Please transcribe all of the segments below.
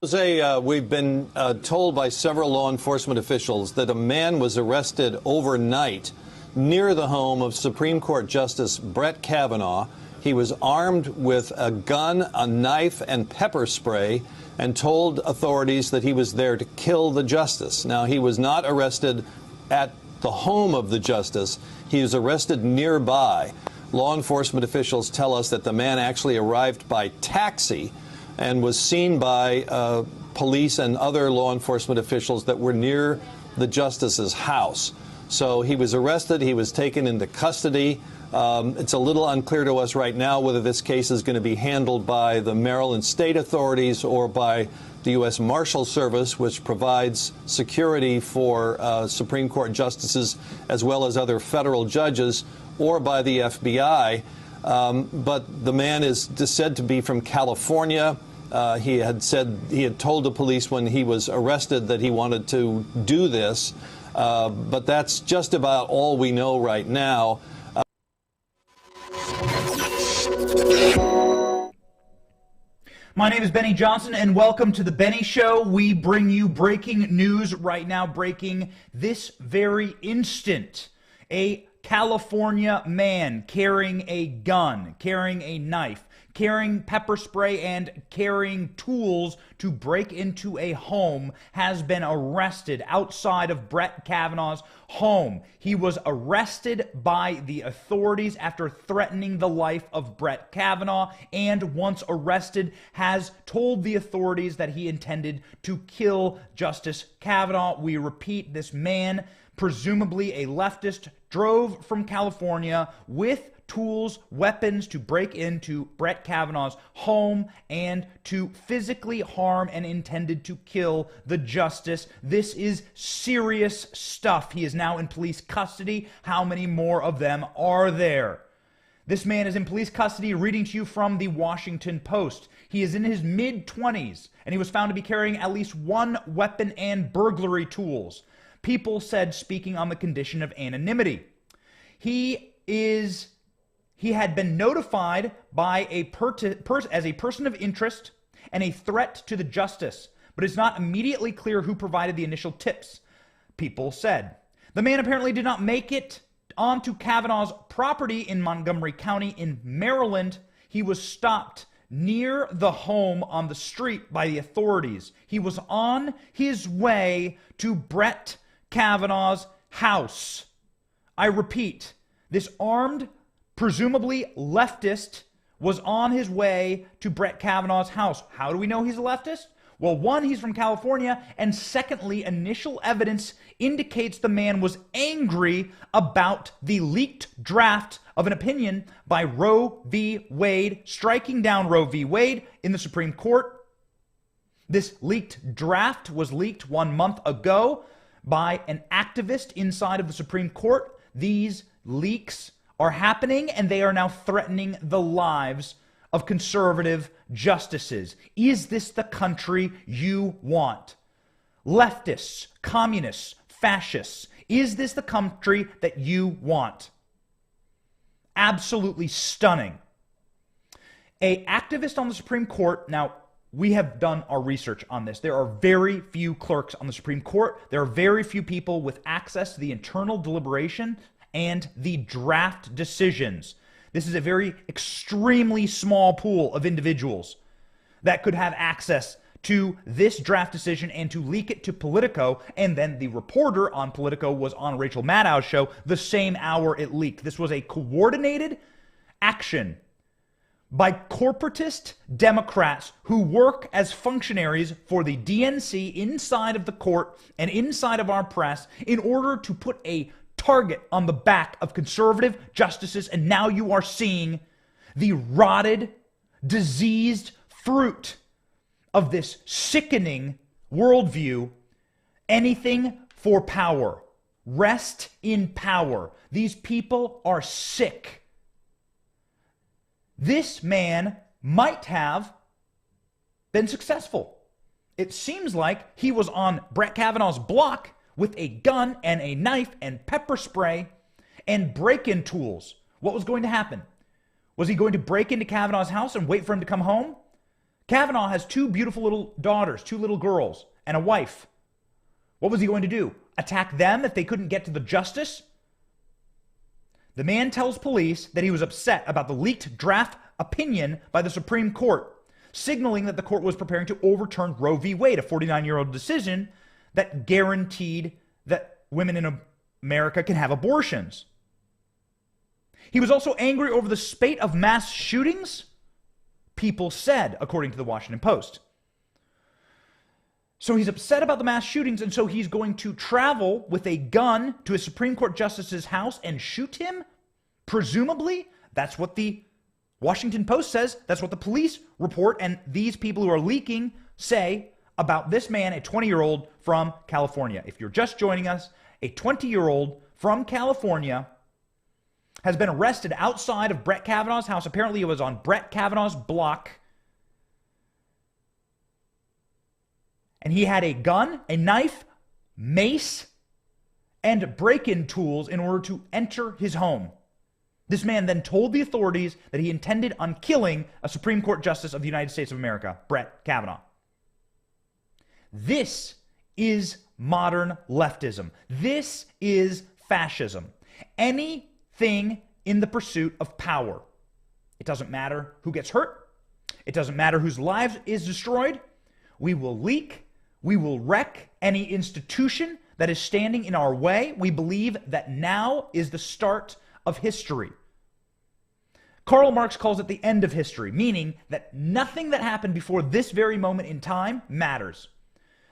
Jose, we've been told by several law enforcement officials that a man was arrested overnight near the home of Supreme Court Justice Brett Kavanaugh. He was armed with a gun, a knife, and pepper spray, and told authorities that he was there to kill the justice. Now, he was not arrested at the home of the justice. He was arrested nearby. Law enforcement officials tell us that the man actually arrived by taxi and was seen by police and other law enforcement officials that were near the justice's house. So he was arrested. He was taken into custody. It's a little unclear to us right now whether this case is going to be handled by the Maryland state authorities or by the U.S. Marshal Service, which provides security for Supreme Court justices as well as other federal judges, or by the FBI. But the man is said to be from California. He had told the police when he was arrested that he wanted to do this. But that's just about all we know right now. My name is Benny Johnson, and welcome to The Benny Show. We bring you breaking news right now, breaking this very instant. A California man carrying a gun, carrying a knife, carrying pepper spray, and carrying tools to break into a home has been arrested outside of Brett Kavanaugh's home. He was arrested by the authorities after threatening the life of Brett Kavanaugh, and once arrested has told the authorities that he intended to kill Justice Kavanaugh. We repeat, this man, presumably a leftist, drove from California with tools, weapons to break into Brett Kavanaugh's home and to physically harm and intended to kill the justice. This is serious stuff. He is now in police custody. How many more of them are there? This man is in police custody, reading to you from the Washington Post. He is in his mid-20s, and he was found to be carrying at least one weapon and burglary tools. People said, speaking on the condition of anonymity. He had been notified by as a person of interest and a threat to the justice, but it's not immediately clear who provided the initial tips, people said. The man apparently did not make it onto Kavanaugh's property in Montgomery County in Maryland. He was stopped near the home on the street by the authorities. He was on his way to Brett Kavanaugh's house. I repeat, this armed, presumably leftist, was on his way to Brett Kavanaugh's house. How do we know he's a leftist? Well, one, he's from California, and secondly, initial evidence indicates the man was angry about the leaked draft of an opinion by Roe v. Wade, striking down Roe v. Wade in the Supreme Court. This leaked draft was leaked 1 month ago by an activist inside of the Supreme Court. These leaks are happening, and they are now threatening the lives of conservative justices. Is this the country you want? Leftists, communists, fascists, is this the country that you want? Absolutely stunning. An activist on the Supreme Court, now, we have done our research on this. There are very few clerks on the Supreme Court. There are very few people with access to the internal deliberation and the draft decisions. This is a very extremely small pool of individuals that could have access to this draft decision and to leak it to Politico. And then the reporter on Politico was on Rachel Maddow's show the same hour it leaked. This was a coordinated action by corporatist Democrats who work as functionaries for the DNC inside of the court and inside of our press in order to put a target on the back of conservative justices. And now you are seeing the rotted, diseased fruit of this sickening worldview. Anything for power. Rest in power. These people are sick. This man might have been successful. It seems like he was on Brett Kavanaugh's block with a gun and a knife and pepper spray and break-in tools. What was going to happen? Was he going to break into Kavanaugh's house and wait for him to come home? Kavanaugh has two beautiful little daughters, two little girls, and a wife. What was he going to do? Attack them if they couldn't get to the justice? The man tells police that he was upset about the leaked draft opinion by the Supreme Court, signaling that the court was preparing to overturn Roe v. Wade, a 49-year-old decision that guaranteed that women in America can have abortions. He was also angry over the spate of mass shootings, people said, according to the Washington Post. So he's upset about the mass shootings, and so he's going to travel with a gun to a Supreme Court justice's house and shoot him? Presumably, that's what the Washington Post says. That's what the police report, and these people who are leaking say about this man, a 20-year-old from California. If you're just joining us, a 20-year-old from California has been arrested outside of Brett Kavanaugh's house. Apparently, it was on Brett Kavanaugh's block. And he had a gun, a knife, mace, and break-in tools in order to enter his home. This man then told the authorities that he intended on killing a Supreme Court Justice of the United States of America, Brett Kavanaugh. This is modern leftism. This is fascism. Anything in the pursuit of power. It doesn't matter who gets hurt. It doesn't matter whose lives is destroyed. We will leak. We will wreck any institution that is standing in our way. We believe that now is the start of history. Karl Marx calls it the end of history, meaning that nothing that happened before this very moment in time matters.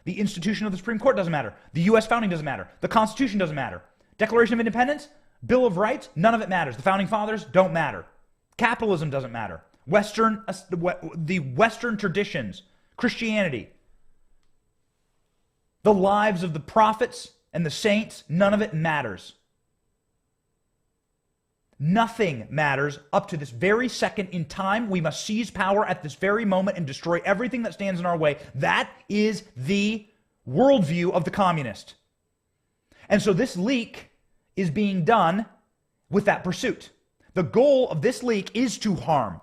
The institution of the Supreme Court doesn't matter. The U.S. founding doesn't matter. The Constitution doesn't matter. Declaration of Independence, Bill of Rights, none of it matters. The founding fathers don't matter. Capitalism doesn't matter. The Western traditions, Christianity, the lives of the prophets and the saints, none of it matters. Nothing matters up to this very second in time. We must seize power at this very moment and destroy everything that stands in our way. That is the worldview of the communist. And so this leak is being done with that pursuit. The goal of this leak is to harm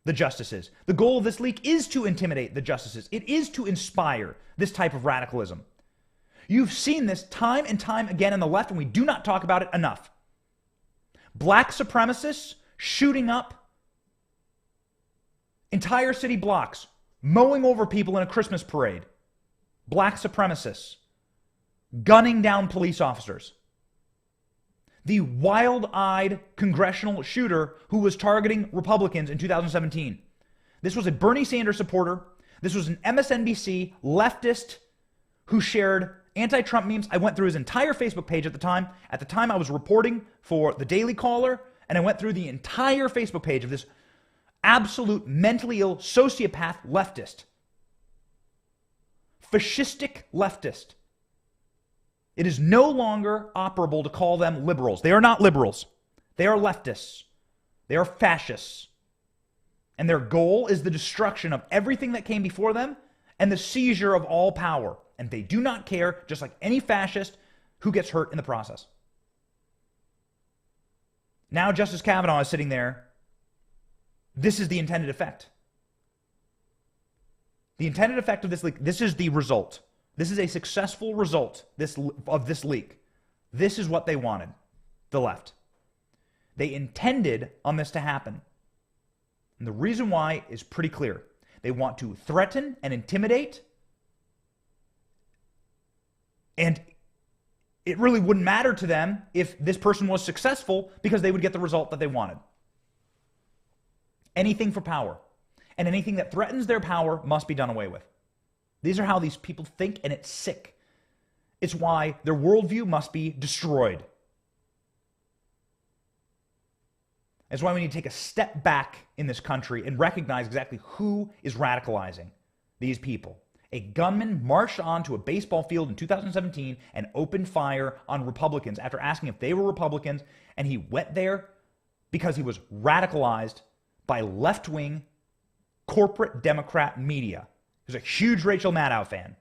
the justices. The goal of this leak is to intimidate the justices. It is to inspire this type of radicalism. You've seen this time and time again on the left, and we do not talk about it enough. Black supremacists shooting up entire city blocks, mowing over people in a Christmas parade. Black supremacists gunning down police officers. The wild-eyed congressional shooter who was targeting Republicans in 2017. This was a Bernie Sanders supporter. This was an MSNBC leftist who shared anti-Trump memes. I went through his entire Facebook page at the time. At the time, I was reporting for the Daily Caller, and I went through the entire Facebook page of this absolute mentally ill sociopath leftist. Fascistic leftist. It is no longer operable to call them liberals. They are not liberals. They are leftists. They are fascists. And their goal is the destruction of everything that came before them and the seizure of all power. And they do not care, just like any fascist, who gets hurt in the process. Now Justice Kavanaugh is sitting there. This is the intended effect. The intended effect of this leak, this is the result. This is a successful result of this leak. This is what they wanted, the left. They intended on this to happen. And the reason why is pretty clear. They want to threaten and intimidate. And it really wouldn't matter to them if this person was successful because they would get the result that they wanted. Anything for power. And anything that threatens their power must be done away with. These are how these people think, and it's sick. It's why their worldview must be destroyed. That's why we need to take a step back in this country and recognize exactly who is radicalizing these people. A gunman marched onto a baseball field in 2017 and opened fire on Republicans after asking if they were Republicans, and he went there because he was radicalized by left-wing corporate Democrat media. He was a huge Rachel Maddow fan.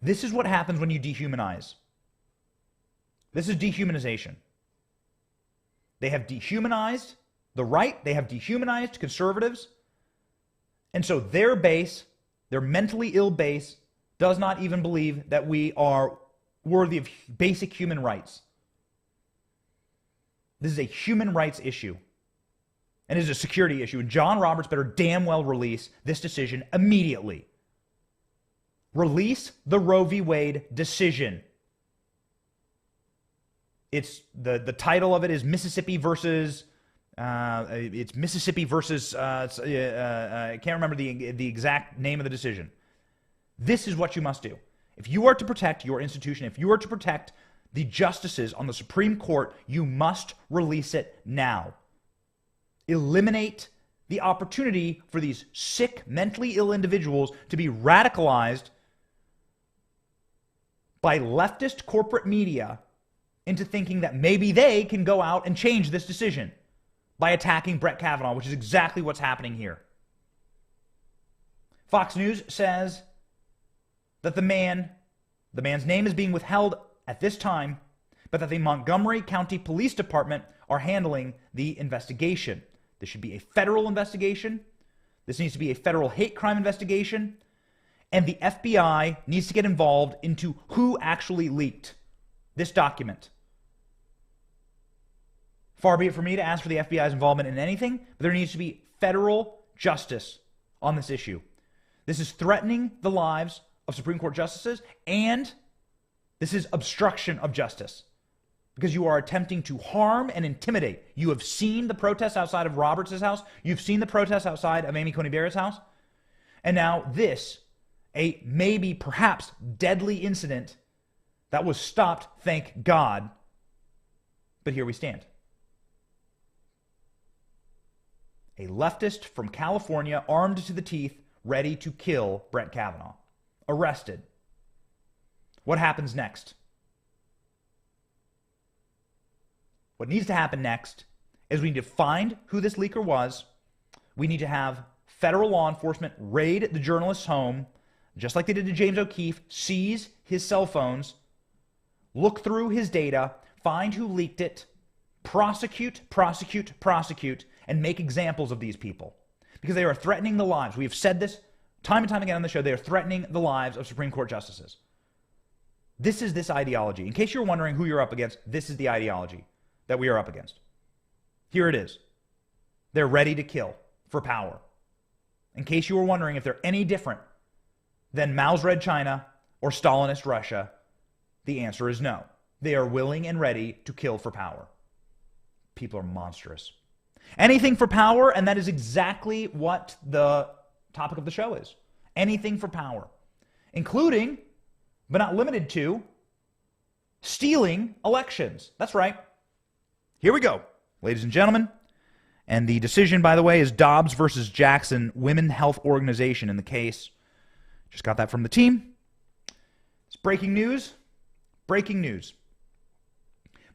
This is what happens when you dehumanize. This is dehumanization. They have dehumanized the right. They have dehumanized conservatives. And so their base, their mentally ill base, does not even believe that we are worthy of basic human rights. This is a human rights issue. And it is a security issue. And John Roberts better damn well release this decision immediately. Release the Roe v. Wade decision. It's the title of it is Mississippi versus I can't remember the exact name of the decision. This is what you must do. If you are to protect your institution, if you are to protect the justices on the Supreme Court, you must release it now. Eliminate the opportunity for these sick, mentally ill individuals to be radicalized by leftist corporate media into thinking that maybe they can go out and change this decision by attacking Brett Kavanaugh, which is exactly what's happening here. Fox News says that the man's name is being withheld at this time, but that the Montgomery County Police Department are handling the investigation. This should be a federal investigation. This needs to be a federal hate crime investigation. And the FBI needs to get involved into who actually leaked this document. Far be it for me to ask for the FBI's involvement in anything, but there needs to be federal justice on this issue. This is threatening the lives of Supreme Court justices, and this is obstruction of justice because you are attempting to harm and intimidate. You have seen the protests outside of Roberts' house. You've seen the protests outside of Amy Coney Barrett's house. And now this, a maybe perhaps deadly incident that was stopped, thank God. But here we stand. A leftist from California, armed to the teeth, ready to kill Brett Kavanaugh. Arrested. What happens next? What needs to happen next is we need to find who this leaker was. We need to have federal law enforcement raid the journalist's home, just like they did to James O'Keefe, seize his cell phones, look through his data, find who leaked it, prosecute, and make examples of these people. Because they are threatening the lives. We have said this time and time again on the show. They are threatening the lives of Supreme Court justices. This is this ideology. In case you're wondering who you're up against, this is the ideology that we are up against. Here it is. They're ready to kill for power. In case you were wondering if they're any different than Mao's Red China or Stalinist Russia, the answer is no. They are willing and ready to kill for power. People are monstrous. Anything for power, and that is exactly what the topic of the show is. Anything for power, including, but not limited to, stealing elections. That's right. Here we go, ladies and gentlemen. And the decision, by the way, is Dobbs versus Jackson Women Health Organization in the case. Just got that from the team. It's breaking news. Breaking news.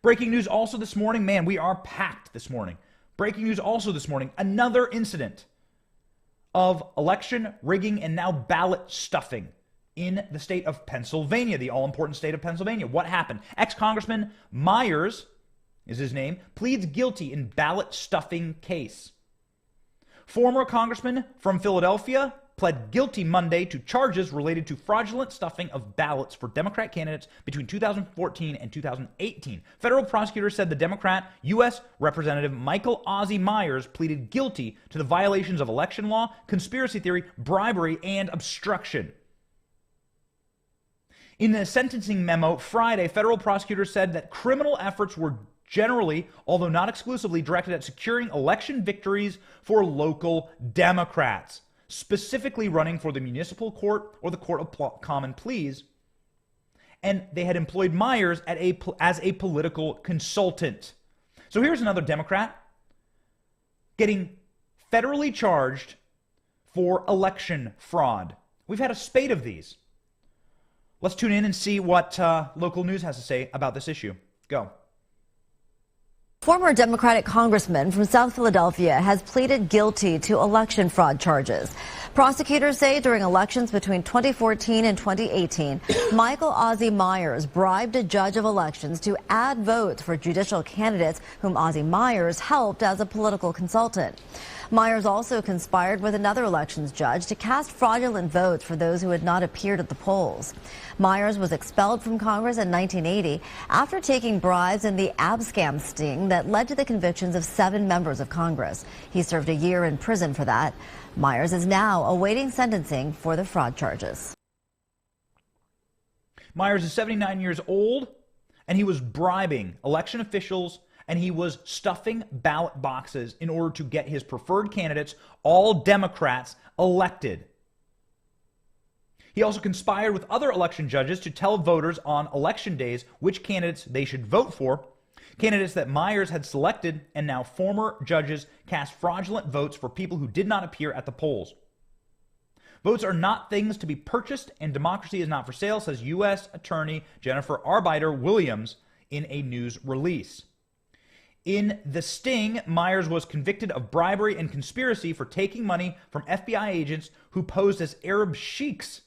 Breaking news also this morning. Man, we are packed this morning. Breaking news also this morning. Another incident of election rigging and now ballot stuffing in the state of Pennsylvania, the all-important state of Pennsylvania. What happened? Ex-Congressman Myers is his name, pleads guilty in ballot stuffing case. Former congressman from Philadelphia pled guilty Monday to charges related to fraudulent stuffing of ballots for Democrat candidates between 2014 and 2018. Federal prosecutors said the Democrat U.S. Representative Michael Ozzie Myers pleaded guilty to the violations of election law, conspiracy theory, bribery, and obstruction. In a sentencing memo Friday, federal prosecutors said that criminal efforts were generally, although not exclusively, directed at securing election victories for local Democrats, specifically running for the municipal court or the court of common pleas. And they had employed Myers as a political consultant. So here's another Democrat getting federally charged for election fraud. We've had a spate of these. Let's tune in and see what local news has to say about this issue. Go. Former Democratic congressman from South Philadelphia has pleaded guilty to election fraud charges. Prosecutors say during elections between 2014 and 2018, Michael Ozzie Myers bribed a judge of elections to add votes for judicial candidates whom Ozzie Myers helped as a political consultant. Myers also conspired with another elections judge to cast fraudulent votes for those who had not appeared at the polls. Myers was expelled from Congress in 1980 after taking bribes in the abscam sting that led to the convictions of 7 members of Congress. He served a year in prison for that. Myers is now awaiting sentencing for the fraud charges. Myers is 79 years old, and he was bribing election officials, and he was stuffing ballot boxes in order to get his preferred candidates, all Democrats, elected. He also conspired with other election judges to tell voters on election days which candidates they should vote for. Candidates that Myers had selected, and now former judges cast fraudulent votes for people who did not appear at the polls. Votes are not things to be purchased, and democracy is not for sale, says U.S. Attorney Jennifer Arbiter Williams in a news release. In the sting, Myers was convicted of bribery and conspiracy for taking money from FBI agents who posed as Arab sheiks.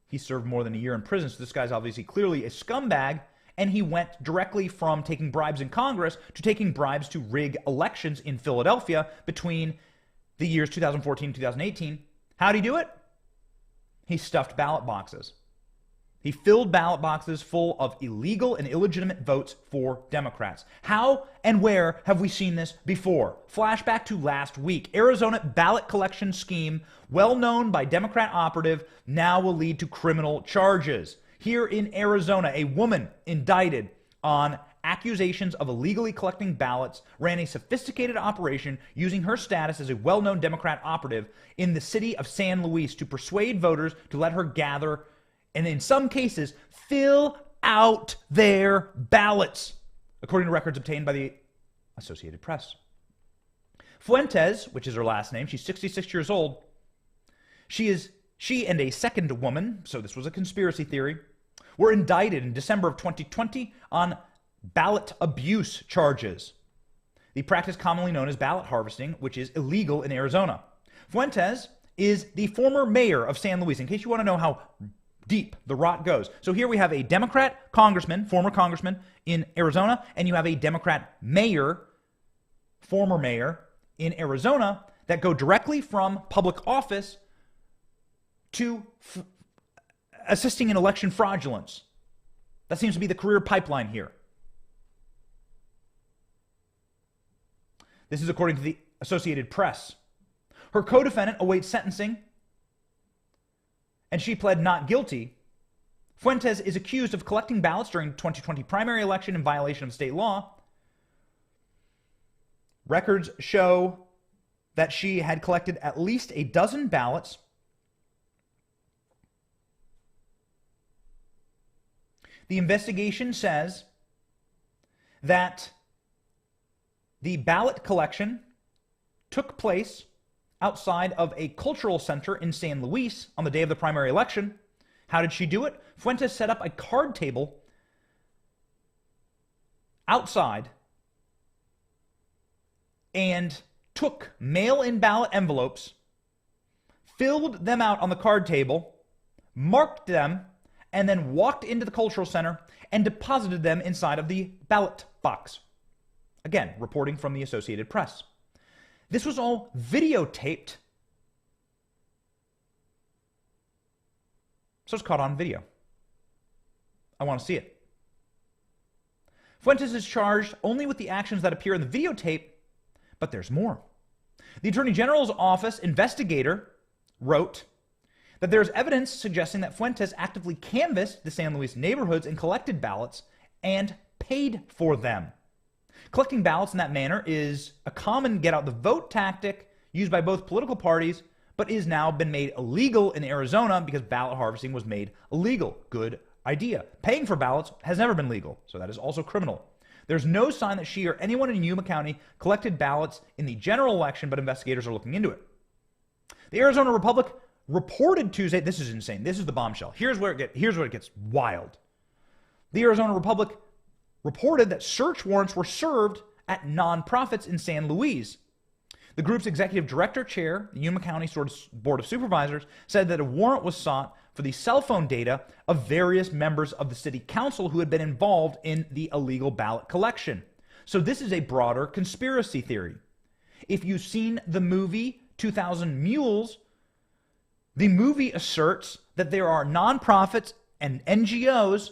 He served more than a year in prison, so this guy's obviously clearly a scumbag, and he went directly from taking bribes in Congress to taking bribes to rig elections in Philadelphia between the years 2014 and 2018. How'd he do it? He stuffed ballot boxes. He filled ballot boxes full of illegal and illegitimate votes for Democrats. How and where have we seen this before? Flashback to last week. Arizona ballot collection scheme, well known by Democrat operative, now will lead to criminal charges. Here in Arizona, a woman indicted on accusations of illegally collecting ballots ran a sophisticated operation using her status as a well-known Democrat operative in the city of San Luis to persuade voters to let her gather and, in some cases, fill out their ballots, according to records obtained by the Associated Press. Fuentes, which is her last name, she's 66 years old. She and a second woman, so this was a conspiracy theory, were indicted in December of 2020 on ballot abuse charges, the practice commonly known as ballot harvesting, which is illegal in Arizona. Fuentes is the former mayor of San Luis, in case you want to know how deep the rot goes. So here we have a Democrat congressman, former congressman in Arizona, and you have a Democrat mayor, former mayor in Arizona, that go directly from public office to assisting in election fraudulence. That seems to be the career pipeline here. This is according to the Associated Press. Her co-defendant awaits sentencing, and she pled not guilty. Fuentes is accused of collecting ballots during 2020 primary election in violation of state law. Records show that she had collected at least a dozen ballots. The investigation says that the ballot collection took place outside of a cultural center in San Luis on the day of the primary election. How did she do it? Fuentes set up a card table outside and took mail-in ballot envelopes, filled them out on the card table, marked them, and then walked into the cultural center and deposited them inside of the ballot box. Again, reporting from the Associated Press. This was all videotaped, so it's caught on video. I want to see it. Fuentes is charged only with the actions that appear in the videotape, but there's more. The Attorney General's office investigator wrote that there's evidence suggesting that Fuentes actively canvassed the San Luis neighborhoods and collected ballots and paid for them. Collecting ballots in that manner is a common get-out-the-vote tactic used by both political parties, but is now been made illegal in Arizona because ballot harvesting was made illegal. Good idea. Paying for ballots has never been legal, so that is also criminal. There's no sign that she or anyone in Yuma County collected ballots in the general election, but investigators are looking into it. The Arizona Republic reported Tuesday, this is insane, this is the bombshell. Here's where it gets wild. The Arizona Republic reported that search warrants were served at nonprofits in San Luis. The group's executive director chair, the Yuma County Board of Supervisors, said that a warrant was sought for the cell phone data of various members of the city council who had been involved in the illegal ballot collection. So this is a broader conspiracy theory. If you've seen the movie 2000 Mules, the movie asserts that there are nonprofits and NGOs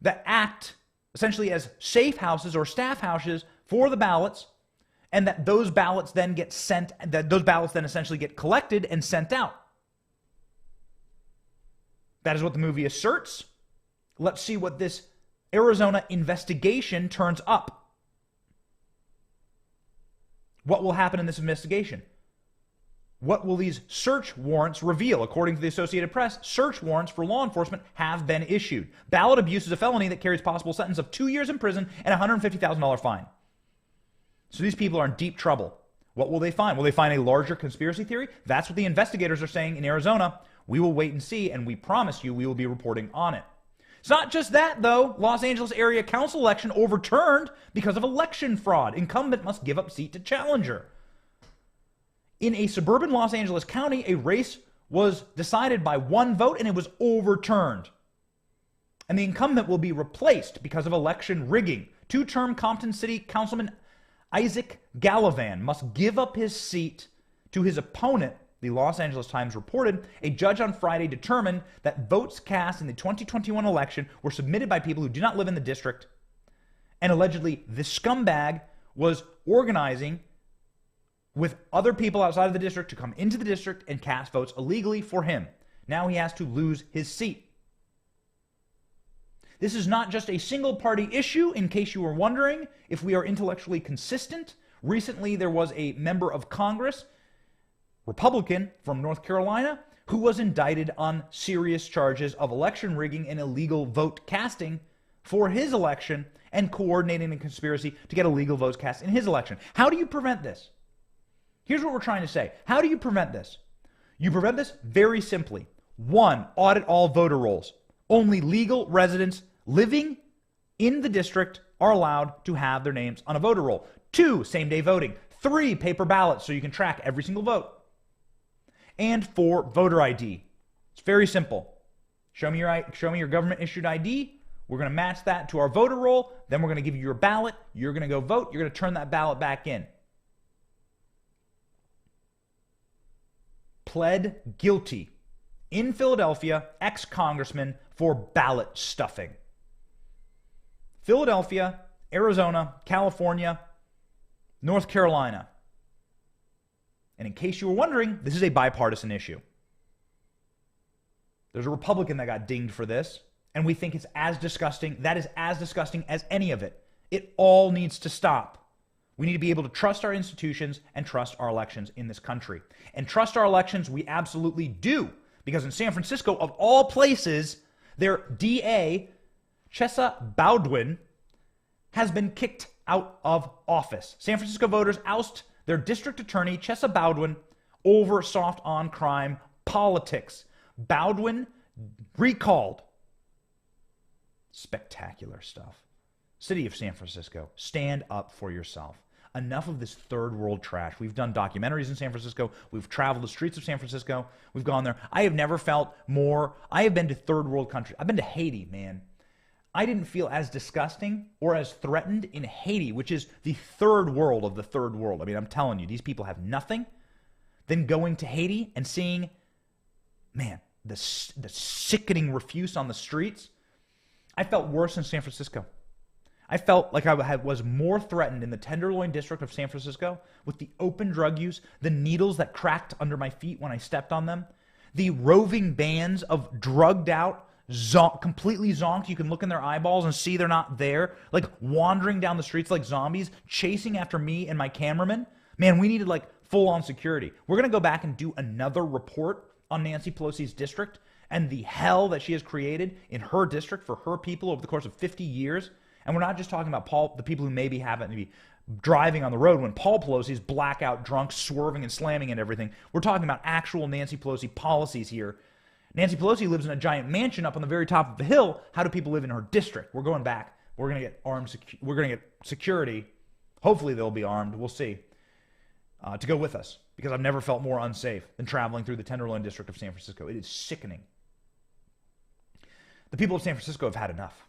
that act essentially as safe houses or staff houses for the ballots, and that those ballots then get sent, that those ballots then essentially get collected and sent out. That is what the movie asserts. Let's see what this Arizona investigation turns up. What will happen in this investigation? What will these search warrants reveal? According to the Associated Press, search warrants for law enforcement have been issued. Ballot abuse is a felony that carries possible sentence of 2 years in prison and a $150,000 fine. So these people are in deep trouble. What will they find? Will they find a larger conspiracy theory? That's what the investigators are saying in Arizona. We will wait and see, and we promise you we will be reporting on it. It's not just that, though. Los Angeles area council election overturned because of election fraud. Incumbent must give up seat to challenger. In a suburban Los Angeles county, a race was decided by one vote and it was overturned. And the incumbent will be replaced because of election rigging. Two-term Compton City Councilman Isaac Gallivan must give up his seat to his opponent, the Los Angeles Times reported. A judge on Friday determined that votes cast in the 2021 election were submitted by people who do not live in the district. And allegedly, the scumbag was organizing with other people outside of the district to come into the district and cast votes illegally for him. Now he has to lose his seat. This is not just a single party issue, in case you were wondering if we are intellectually consistent. Recently, there was a member of Congress, Republican from North Carolina, who was indicted on serious charges of election rigging and illegal vote casting for his election and coordinating a conspiracy to get illegal votes cast in his election. How do you prevent this? Here's what we're trying to say. How do you prevent this? You prevent this very simply. 1, audit all voter rolls. Only legal residents living in the district are allowed to have their names on a voter roll. 2, same-day voting. 3, paper ballots so you can track every single vote. And 4, voter ID. It's very simple. Show me your government-issued ID. We're going to match that to our voter roll. Then we're going to give you your ballot. You're going to go vote. You're going to turn that ballot back in. Pled guilty in Philadelphia, ex-congressman for ballot stuffing. Philadelphia, Arizona, California, North Carolina. And in case you were wondering, this is a bipartisan issue. There's a Republican that got dinged for this, and we think it's as disgusting. That is as disgusting as any of it. It all needs to stop. We need to be able to trust our institutions and trust our elections in this country. And trust our elections, we absolutely do. Because in San Francisco, of all places, their DA, Chesa Boudin, has been kicked out of office. San Francisco voters oust their district attorney, Chesa Boudin, over soft on crime politics. Boudin recalled. Spectacular stuff. City of San Francisco, stand up for yourself. Enough of this third world trash. We've done documentaries in San Francisco. We've traveled the streets of San Francisco. We've gone there. I have never felt more. I have been to third world countries. I've been to Haiti, man. I didn't feel as disgusting or as threatened in Haiti, which is the third world of the third world. I mean, I'm telling you, these people have nothing. Then going to Haiti and seeing, man, the sickening refuse on the streets. I felt worse in San Francisco. I felt like I was more threatened in the Tenderloin district of San Francisco with the open drug use, the needles that cracked under my feet when I stepped on them, the roving bands of drugged out, completely zonked. You can look in their eyeballs and see they're not there, like wandering down the streets like zombies, chasing after me and my cameraman. Man, we needed like full-on security. We're going to go back and do another report on Nancy Pelosi's district and the hell that she has created in her district for her people over the course of 50 years. And we're not just talking about the people who maybe happen to be driving on the road when Paul Pelosi's blackout drunk, swerving and slamming and everything. We're talking about actual Nancy Pelosi policies here. Nancy Pelosi lives in a giant mansion up on the very top of the hill. How do people live in her district? We're going back. We're going to get armed. We're going to get security. Hopefully they'll be armed. We'll see. to go with us, because I've never felt more unsafe than traveling through the Tenderloin district of San Francisco. It is sickening. The people of San Francisco have had enough,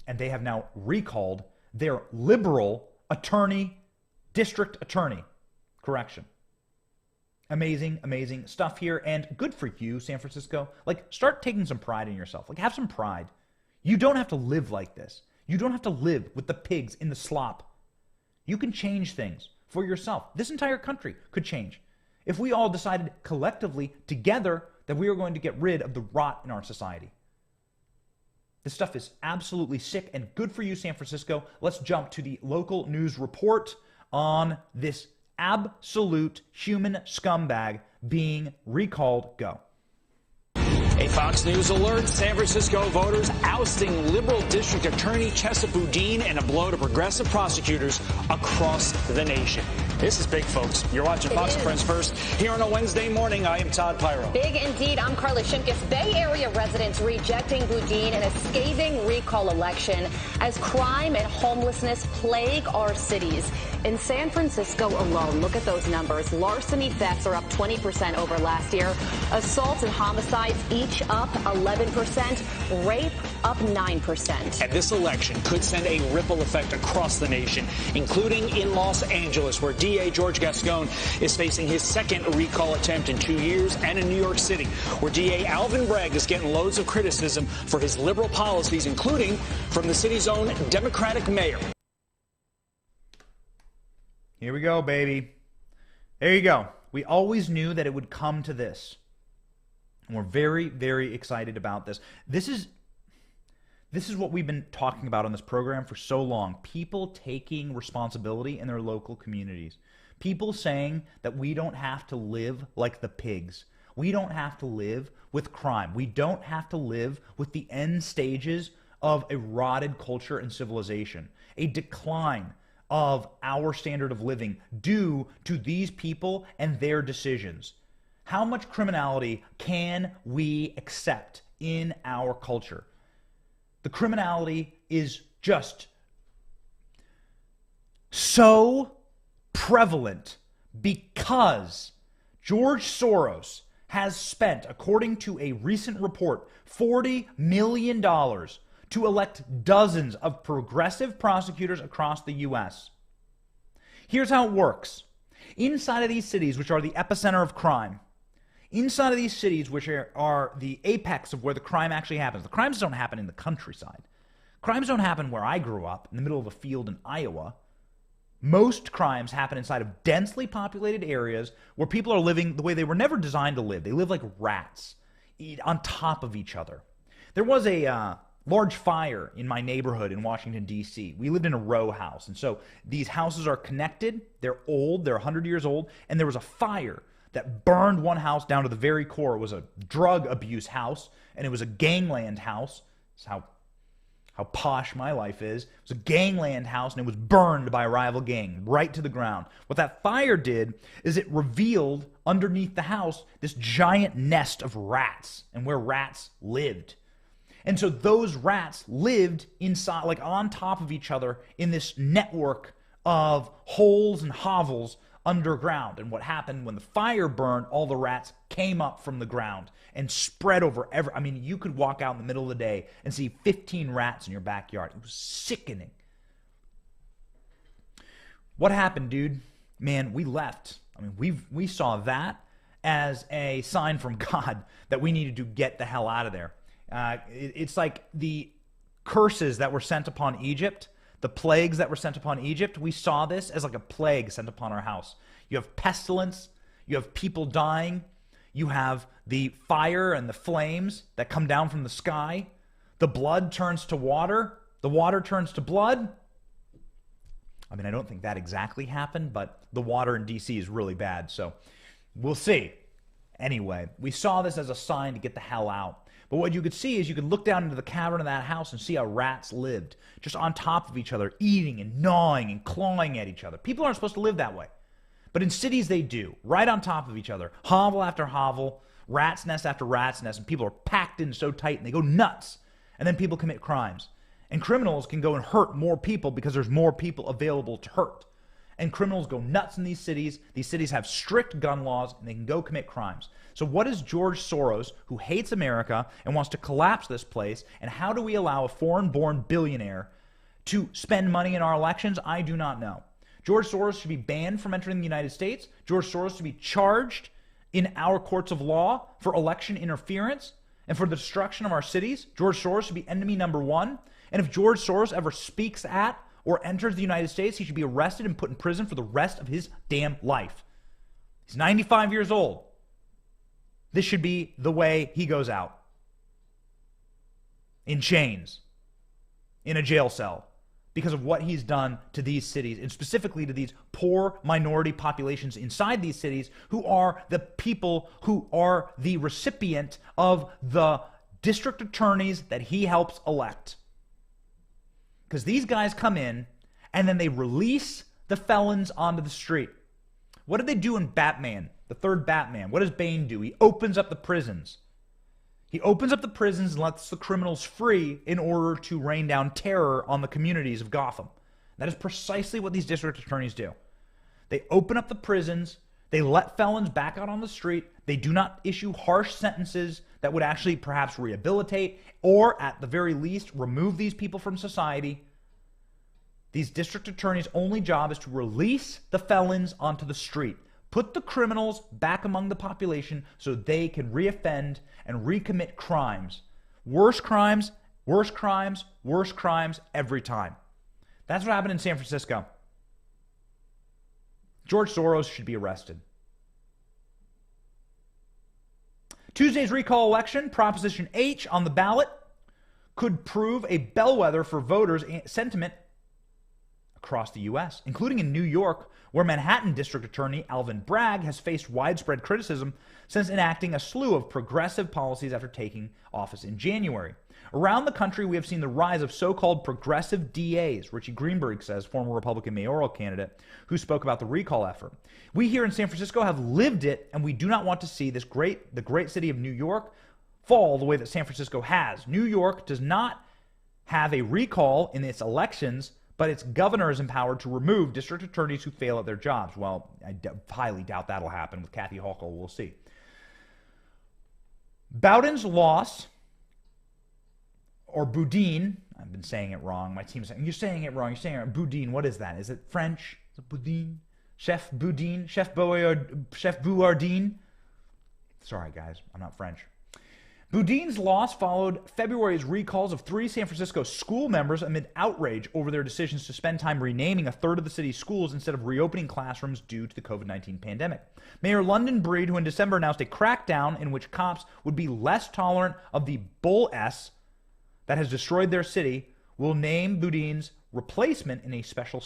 and they have now recalled their liberal district attorney. Correction. Amazing, amazing stuff here, and good for you, San Francisco. Like, start taking some pride in yourself. Like, have some pride. You don't have to live like this. You don't have to live with the pigs in the slop. You can change things for yourself. This entire country could change if we all decided collectively, together, that we are going to get rid of the rot in our society. This stuff is absolutely sick, and good for you, San Francisco. Let's jump to the local news report on this absolute human scumbag being recalled. Go. A Fox News alert, San Francisco voters ousting liberal district attorney Chesa Boudin in a blow to progressive prosecutors across the nation. This is big, folks. You're watching Fox and Friends First. Here on a Wednesday morning, I am Todd Pyro. Big indeed. I'm Carla Shimkus. Bay Area residents rejecting Boudin in a scathing recall election as crime and homelessness plague our cities. In San Francisco alone, look at those numbers. Larceny thefts are up 20% over last year. Assaults and homicides each up 11%. Rape up 9%. And this election could send a ripple effect across the nation, including in Los Angeles, where DA George Gascon is facing his second recall attempt in 2 years, and in New York City, where DA Alvin Bragg is getting loads of criticism for his liberal policies, including from the city's own Democratic mayor. Here we go, baby. There you go. We always knew that it would come to this. And we're very, very excited about this. This is what we've been talking about on this program for so long. People taking responsibility in their local communities. People saying that we don't have to live like the pigs. We don't have to live with crime. We don't have to live with the end stages of a rotted culture and civilization. A decline of our standard of living due to these people and their decisions. How much criminality can we accept in our culture? The criminality is just so prevalent because George Soros has spent, according to a recent report, $40 million to elect dozens of progressive prosecutors across the U.S. Here's how it works. Inside of these cities, which are the epicenter of crime, inside of these cities, which are the apex of where the crime actually happens. The crimes don't happen in the countryside. Crimes don't happen where I grew up, in the middle of a field in Iowa. Most crimes happen inside of densely populated areas where people are living the way they were never designed to live. They live like rats, on top of each other. There was a large fire in my neighborhood in Washington, D.C. We lived in a row house, and so these houses are connected. They're old. They're 100 years old, and there was a fire that burned one house down to the very core. It was a drug abuse house, and it was a gangland house. That's how posh my life is. It was a gangland house, and it was burned by a rival gang right to the ground. What that fire did is it revealed underneath the house this giant nest of rats, and where rats lived. And so those rats lived inside, like on top of each other, in this network of holes and hovels underground. And what happened when the fire burned, all the rats came up from the ground and spread over I mean, you could walk out in the middle of the day and see 15 rats in your backyard. It was sickening. What happened, dude? Man, we left. I mean, we saw that as a sign from God that we needed to get the hell out of there. It's like the curses that were sent upon Egypt, the plagues that were sent upon Egypt. We saw this as like a plague sent upon our house. You have pestilence, you have people dying, you have the fire and the flames that come down from the sky. The blood turns to water, the water turns to blood. I mean, I don't think that exactly happened, but the water in D.C. is really bad, so we'll see. Anyway, we saw this as a sign to get the hell out. But what you could see is you could look down into the cavern of that house and see how rats lived, just on top of each other, eating and gnawing and clawing at each other. People aren't supposed to live that way. But in cities they do, right on top of each other, hovel after hovel, rat's nest after rat's nest, and people are packed in so tight and they go nuts. And then people commit crimes. And criminals can go and hurt more people because there's more people available to hurt. and criminals go nuts in these cities. These cities have strict gun laws, and they can go commit crimes. So what is George Soros, who hates America and wants to collapse this place, and how do we allow a foreign-born billionaire to spend money in our elections? I do not know. George Soros should be banned from entering the United States. George Soros should be charged in our courts of law for election interference and for the destruction of our cities. George Soros should be enemy number one. And if George Soros ever speaks at or enters the United States, he should be arrested and put in prison for the rest of his damn life. He's 95 years old. This should be the way he goes out. In chains. In a jail cell. Because of what he's done to these cities, and specifically to these poor minority populations inside these cities, who are the people who are the recipient of the district attorneys that he helps elect. Because these guys come in, and then they release the felons onto the street. What did they do in Batman, the third Batman? What does Bane do? He opens up the prisons. He opens up the prisons and lets the criminals free in order to rain down terror on the communities of Gotham. That is precisely what these district attorneys do. They open up the prisons. They let felons back out on the street. They do not issue harsh sentences that would actually perhaps rehabilitate or, at the very least, remove these people from society. These district attorneys' only job is to release the felons onto the street. Put the criminals back among the population so they can reoffend and recommit crimes. Worse crimes, worse crimes, worse crimes every time. That's what happened in San Francisco. George Soros should be arrested. Tuesday's recall election, Proposition H on the ballot, could prove a bellwether for voters' sentiment across the U.S., including in New York, where Manhattan District Attorney Alvin Bragg has faced widespread criticism since enacting a slew of progressive policies after taking office in January. Around the country, we have seen the rise of so-called progressive DAs, Richie Greenberg says, former Republican mayoral candidate, who spoke about the recall effort. We here in San Francisco have lived it, and we do not want to see the great city of New York fall the way that San Francisco has. New York does not have a recall in its elections, but its governor is empowered to remove district attorneys who fail at their jobs. Well, I highly doubt that'll happen with Kathy Hochul. We'll see. Boudin's loss, or Boudin, I've been saying it wrong. My team's saying, you're saying it wrong. You're saying it wrong. Boudin, what is that? Is it French? Is it Boudin? Chef Boudin? Chef Boudin? Sorry, guys. I'm not French. Boudin's loss followed February's recalls of 3 San Francisco school members amid outrage over their decisions to spend time renaming a third of the city's schools instead of reopening classrooms due to the COVID-19 pandemic. Mayor London Breed, who in December announced a crackdown in which cops would be less tolerant of the bull S that has destroyed their city, will name Boudin's replacement in a special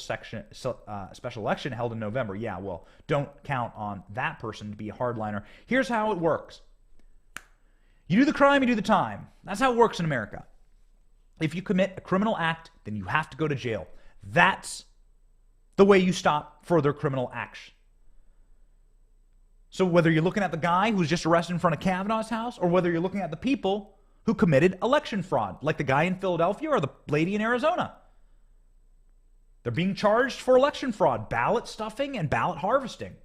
election held in November. Yeah, well, don't count on that person to be a hardliner. Here's how it works. You do the crime, you do the time. That's how it works in America. If you commit a criminal act, then you have to go to jail. That's the way you stop further criminal acts. So whether you're looking at the guy who was just arrested in front of Kavanaugh's house, or whether you're looking at the people who committed election fraud, like the guy in Philadelphia or the lady in Arizona. They're being charged for election fraud, ballot stuffing, and ballot harvesting.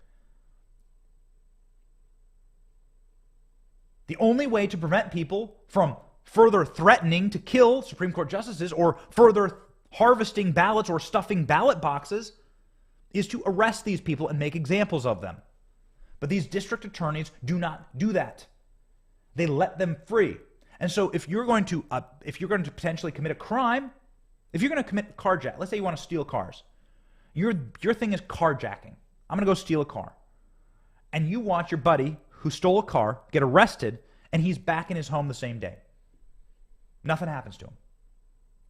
The only way to prevent people from further threatening to kill Supreme Court justices or further harvesting ballots or stuffing ballot boxes is to arrest these people and make examples of them. But these district attorneys do not do that. They let them free. And so if you're going to potentially commit a crime, if you're going to commit carjack, let's say you want to steal cars. Your thing is carjacking. I'm going to go steal a car. And you watch your buddy who stole a car get arrested, and he's back in his home the same day. Nothing happens to him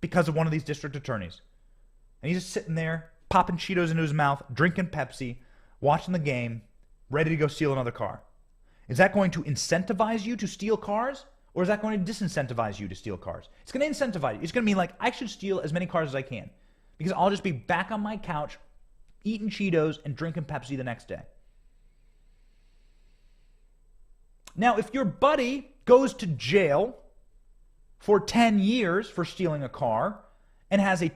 because of one of these district attorneys. And he's just sitting there, popping Cheetos into his mouth, drinking Pepsi, watching the game, ready to go steal another car. Is that going to incentivize you to steal cars, or is that going to disincentivize you to steal cars? It's going to incentivize you. It's going to be like, I should steal as many cars as I can because I'll just be back on my couch eating Cheetos and drinking Pepsi the next day. Now, if your buddy goes to jail for 10 years for stealing a car and has a